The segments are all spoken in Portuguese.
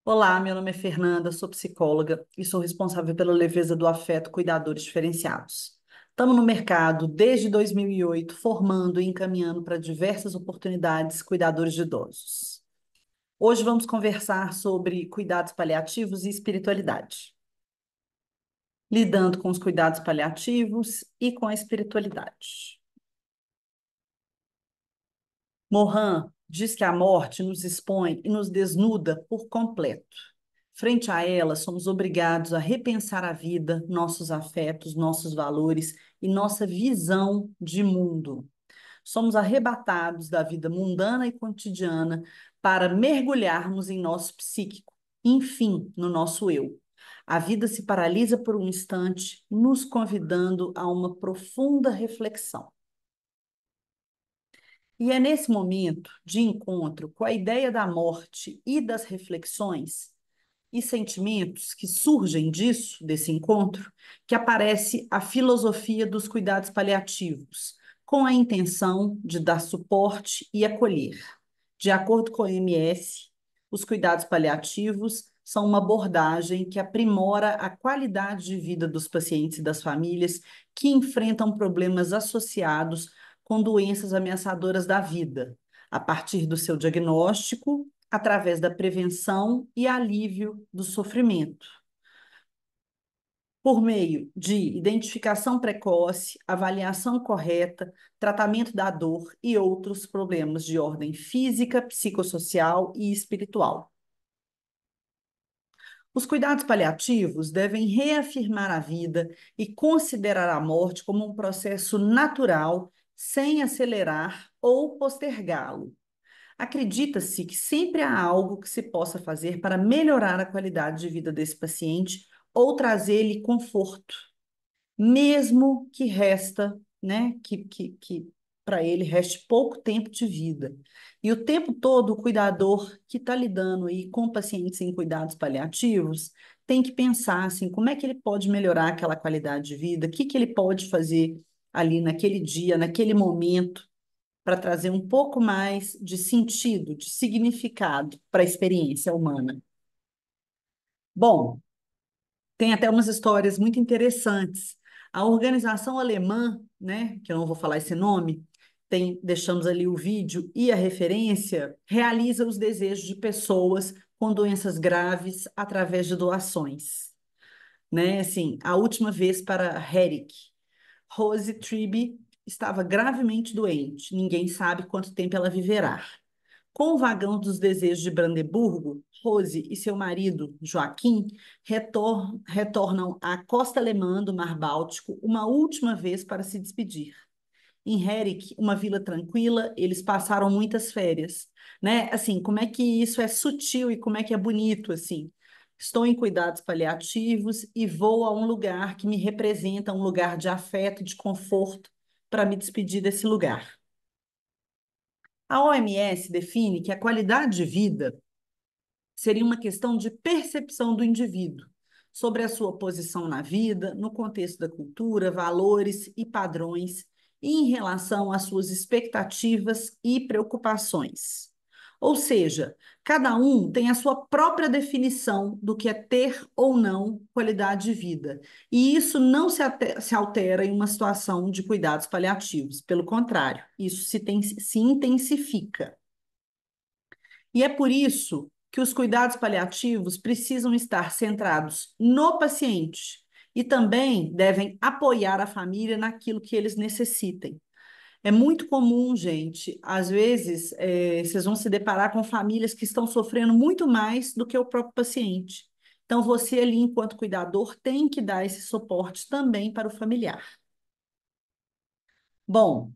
Olá, meu nome é Fernanda, sou psicóloga e sou responsável pela Leveza do Afeto Cuidadores Diferenciados. Estamos no mercado desde 2008, formando e encaminhando para diversas oportunidades cuidadores de idosos. Hoje vamos conversar sobre cuidados paliativos e espiritualidade, lidando com os cuidados paliativos e com a espiritualidade. Morin diz que a morte nos expõe e nos desnuda por completo. Frente a ela, somos obrigados a repensar a vida, nossos afetos, nossos valores e nossa visão de mundo. Somos arrebatados da vida mundana e cotidiana para mergulharmos em nosso psíquico, enfim, no nosso eu. A vida se paralisa por um instante, nos convidando a uma profunda reflexão. E é nesse momento de encontro com a ideia da morte e das reflexões e sentimentos que surgem disso, desse encontro, que aparece a filosofia dos cuidados paliativos, com a intenção de dar suporte e acolher. De acordo com a OMS, os cuidados paliativos são uma abordagem que aprimora a qualidade de vida dos pacientes e das famílias que enfrentam problemas associados com doenças ameaçadoras da vida, a partir do seu diagnóstico, através da prevenção e alívio do sofrimento, por meio de identificação precoce, avaliação correta, tratamento da dor e outros problemas de ordem física, psicossocial e espiritual. Os cuidados paliativos devem reafirmar a vida e considerar a morte como um processo natural, sem acelerar ou postergá-lo. Acredita-se que sempre há algo que se possa fazer para melhorar a qualidade de vida desse paciente ou trazer-lhe conforto, mesmo que resta, né, que para ele reste pouco tempo de vida. E o tempo todo, o cuidador que está lidando aí com pacientes em cuidados paliativos tem que pensar assim, como é que ele pode melhorar aquela qualidade de vida, o que que ele pode fazer ali naquele dia, naquele momento, para trazer um pouco mais de sentido, de significado para a experiência humana. Bom, tem até umas histórias muito interessantes. A organização alemã, né, que eu não vou falar esse nome, deixamos ali o vídeo e a referência, realiza os desejos de pessoas com doenças graves através de doações, né? Assim, a última vez para Herrick, Rose Tribe estava gravemente doente. Ninguém sabe quanto tempo ela viverá. Com o vagão dos desejos de Brandeburgo, Rose e seu marido, Joaquim, retornam à costa alemã do Mar Báltico uma última vez para se despedir. Em Herrick, uma vila tranquila, eles passaram muitas férias, né? Assim, como é que isso é sutil e como é que é bonito, assim. Estou em cuidados paliativos e vou a um lugar que me representa um lugar de afeto, de conforto, para me despedir desse lugar. A OMS define que a qualidade de vida seria uma questão de percepção do indivíduo sobre a sua posição na vida, no contexto da cultura, valores e padrões, e em relação às suas expectativas e preocupações. Ou seja, cada um tem a sua própria definição do que é ter ou não qualidade de vida. E isso não se altera em uma situação de cuidados paliativos. Pelo contrário, isso se intensifica. E é por isso que os cuidados paliativos precisam estar centrados no paciente e também devem apoiar a família naquilo que eles necessitem. É muito comum, gente, às vezes, vocês vão se deparar com famílias que estão sofrendo muito mais do que o próprio paciente. Então, você ali, enquanto cuidador, tem que dar esse suporte também para o familiar. Bom,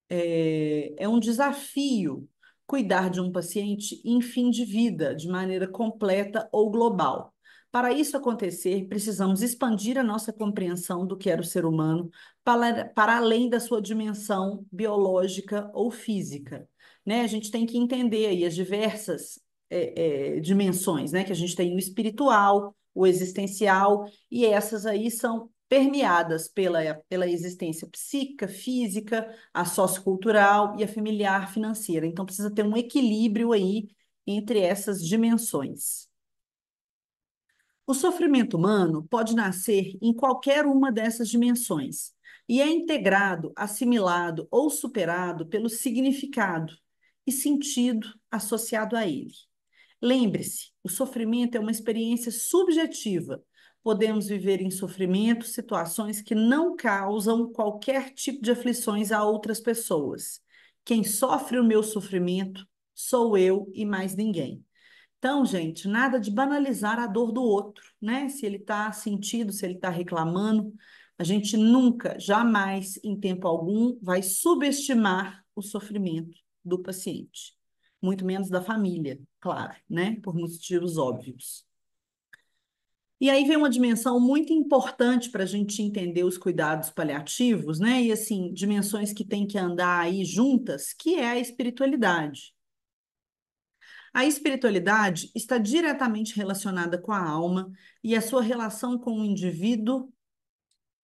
é um desafio cuidar de um paciente em fim de vida, de maneira completa ou global. Para isso acontecer, precisamos expandir a nossa compreensão do que era o ser humano para além da sua dimensão biológica ou física. Né? A gente tem que entender aí as diversas dimensões, né? Que a gente tem o espiritual, o existencial, e essas aí são permeadas pela existência psíquica, física, a sociocultural e a familiar financeira. Então, precisa ter um equilíbrio aí entre essas dimensões. O sofrimento humano pode nascer em qualquer uma dessas dimensões e é integrado, assimilado ou superado pelo significado e sentido associado a ele. Lembre-se, o sofrimento é uma experiência subjetiva. Podemos viver em sofrimento situações que não causam qualquer tipo de aflições a outras pessoas. Quem sofre o meu sofrimento sou eu e mais ninguém. Então, gente, nada de banalizar a dor do outro, né? Se ele está sentindo, se ele está reclamando, a gente nunca, jamais, em tempo algum, vai subestimar o sofrimento do paciente, muito menos da família, claro, né? Por motivos óbvios. E aí vem uma dimensão muito importante para a gente entender os cuidados paliativos, né? E assim, dimensões que têm que andar aí juntas, que é a espiritualidade. A espiritualidade está diretamente relacionada com a alma e a sua relação com o indivíduo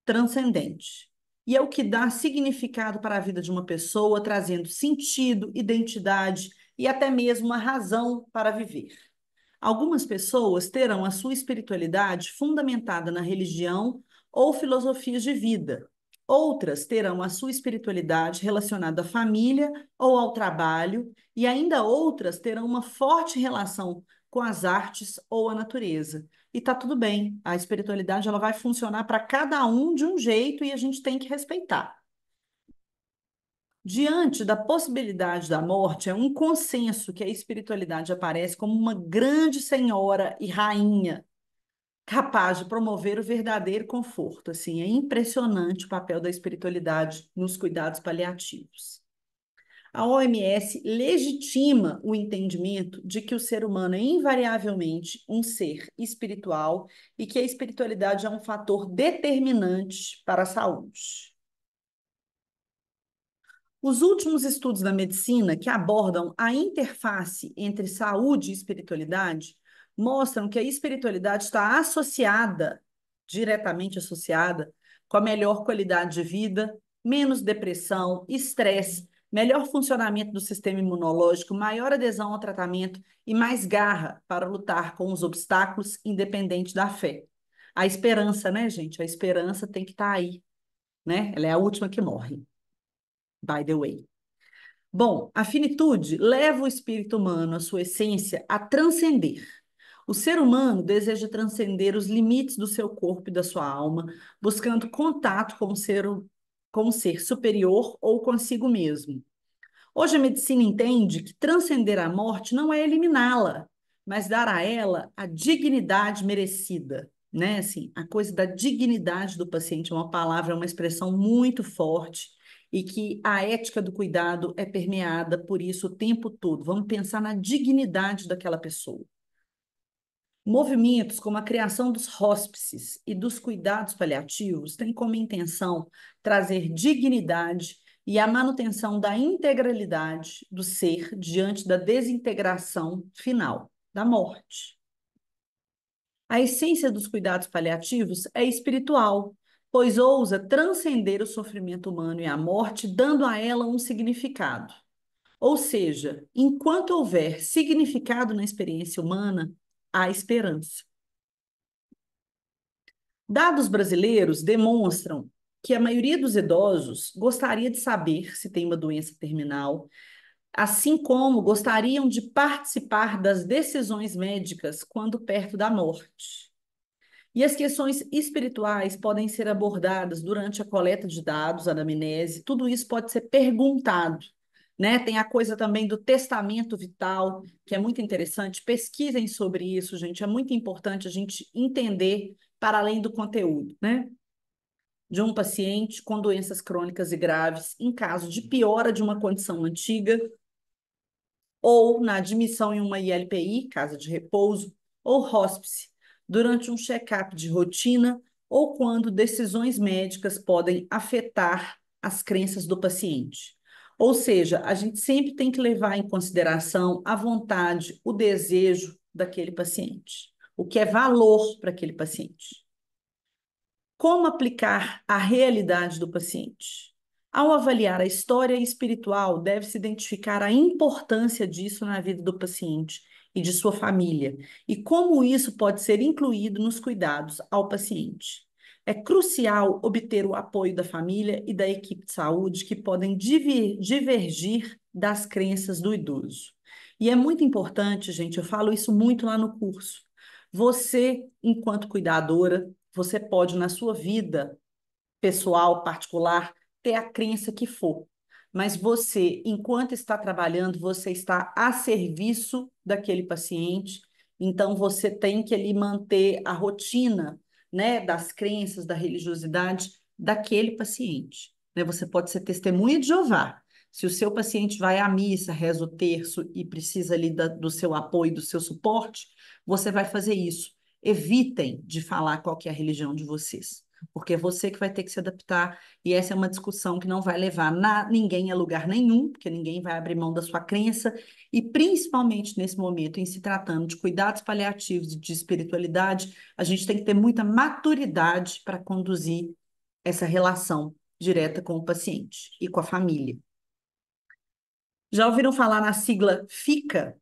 transcendente. E é o que dá significado para a vida de uma pessoa, trazendo sentido, identidade e até mesmo uma razão para viver. Algumas pessoas terão a sua espiritualidade fundamentada na religião ou filosofias de vida. Outras terão a sua espiritualidade relacionada à família ou ao trabalho, e ainda outras terão uma forte relação com as artes ou a natureza. E tá tudo bem, a espiritualidade ela vai funcionar para cada um de um jeito e a gente tem que respeitar. Diante da possibilidade da morte, é um consenso que a espiritualidade aparece como uma grande senhora e rainha, capaz de promover o verdadeiro conforto. Assim, é impressionante o papel da espiritualidade nos cuidados paliativos. A OMS legitima o entendimento de que o ser humano é invariavelmente um ser espiritual e que a espiritualidade é um fator determinante para a saúde. Os últimos estudos da medicina que abordam a interface entre saúde e espiritualidade mostram que a espiritualidade está associada, diretamente associada, com a melhor qualidade de vida, menos depressão, estresse, melhor funcionamento do sistema imunológico, maior adesão ao tratamento e mais garra para lutar com os obstáculos, independente da fé. A esperança, né, gente? A esperança tem que estar aí, né? Ela é a última que morre, by the way. Bom, a finitude leva o espírito humano, a sua essência, a transcender. O ser humano deseja transcender os limites do seu corpo e da sua alma, buscando contato com um ser superior ou consigo mesmo. Hoje a medicina entende que transcender a morte não é eliminá-la, mas dar a ela a dignidade merecida, né? Assim, a coisa da dignidade do paciente é uma palavra, é uma expressão muito forte e que a ética do cuidado é permeada por isso o tempo todo. Vamos pensar na dignidade daquela pessoa. Movimentos como a criação dos hóspices e dos cuidados paliativos têm como intenção trazer dignidade e a manutenção da integralidade do ser diante da desintegração final, da morte. A essência dos cuidados paliativos é espiritual, pois ousa transcender o sofrimento humano e a morte, dando a ela um significado. Ou seja, enquanto houver significado na experiência humana, há esperança. Dados brasileiros demonstram que a maioria dos idosos gostaria de saber se tem uma doença terminal, assim como gostariam de participar das decisões médicas quando perto da morte. E as questões espirituais podem ser abordadas durante a coleta de dados, a anamnese, tudo isso pode ser perguntado, né? Tem a coisa também do testamento vital, que é muito interessante. Pesquisem sobre isso, gente. É muito importante a gente entender para além do conteúdo, né? De um paciente com doenças crônicas e graves, em caso de piora de uma condição antiga, ou na admissão em uma ILPI, casa de repouso, ou hóspice, durante um check-up de rotina ou quando decisões médicas podem afetar as crenças do paciente. Ou seja, a gente sempre tem que levar em consideração a vontade, o desejo daquele paciente, o que é valor para aquele paciente. Como aplicar a realidade do paciente? Ao avaliar a história espiritual, deve-se identificar a importância disso na vida do paciente e de sua família, e como isso pode ser incluído nos cuidados ao paciente. É crucial obter o apoio da família e da equipe de saúde que podem divergir das crenças do idoso. E é muito importante, gente, eu falo isso muito lá no curso. Você, enquanto cuidadora, você pode, na sua vida pessoal, particular, ter a crença que for. Mas você, enquanto está trabalhando, você está a serviço daquele paciente, então você tem que ali manter a rotina, né, das crenças, da religiosidade daquele paciente. Né? Você pode ser testemunha de Jeová. Se o seu paciente vai à missa, reza o terço e precisa ali do seu apoio, do seu suporte, você vai fazer isso. Evitem de falar qual que é a religião de vocês, porque é você que vai ter que se adaptar, e essa é uma discussão que não vai levar ninguém a lugar nenhum, porque ninguém vai abrir mão da sua crença, e principalmente nesse momento, em se tratando de cuidados paliativos e de espiritualidade, a gente tem que ter muita maturidade para conduzir essa relação direta com o paciente e com a família. Já ouviram falar na sigla FICA?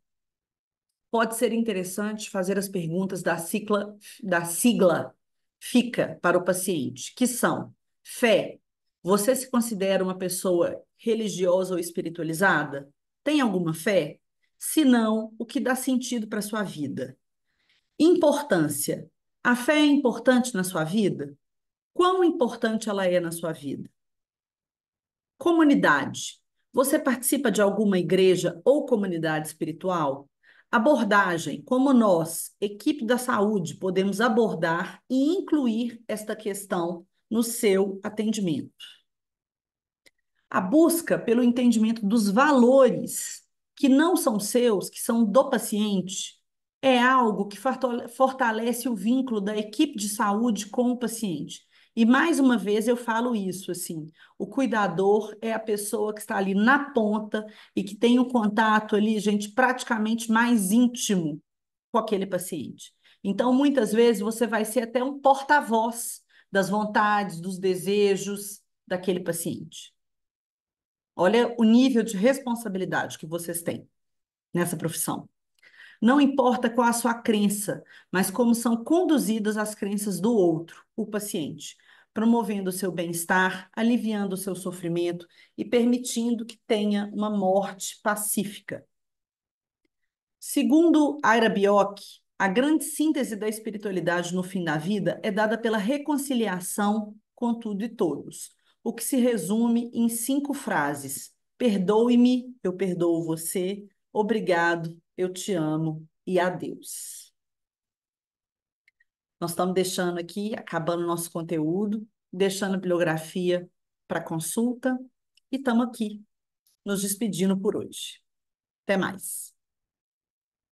Pode ser interessante fazer as perguntas da sigla FICA para o paciente, que são: fé. Você se considera uma pessoa religiosa ou espiritualizada? Tem alguma fé? Se não, o que dá sentido para a sua vida? Importância. A fé é importante na sua vida? Quão importante ela é na sua vida? Comunidade. Você participa de alguma igreja ou comunidade espiritual? Abordagem. Como nós, equipe da saúde, podemos abordar e incluir esta questão no seu atendimento? A busca pelo entendimento dos valores que não são seus, que são do paciente, é algo que fortalece o vínculo da equipe de saúde com o paciente. E mais uma vez eu falo isso assim, o cuidador é a pessoa que está ali na ponta e que tem o contato ali, gente, praticamente mais íntimo com aquele paciente. Então, muitas vezes você vai ser até um porta-voz das vontades, dos desejos daquele paciente. Olha o nível de responsabilidade que vocês têm nessa profissão. Não importa qual a sua crença, mas como são conduzidas as crenças do outro, o paciente, promovendo o seu bem-estar, aliviando o seu sofrimento e permitindo que tenha uma morte pacífica. Segundo Ira Bioch, a grande síntese da espiritualidade no fim da vida é dada pela reconciliação com tudo e todos, o que se resume em 5 frases: perdoe-me, eu perdoo você, obrigado, eu te amo e adeus. Nós estamos deixando aqui, acabando nosso conteúdo, deixando a bibliografia para consulta e estamos aqui nos despedindo por hoje. Até mais.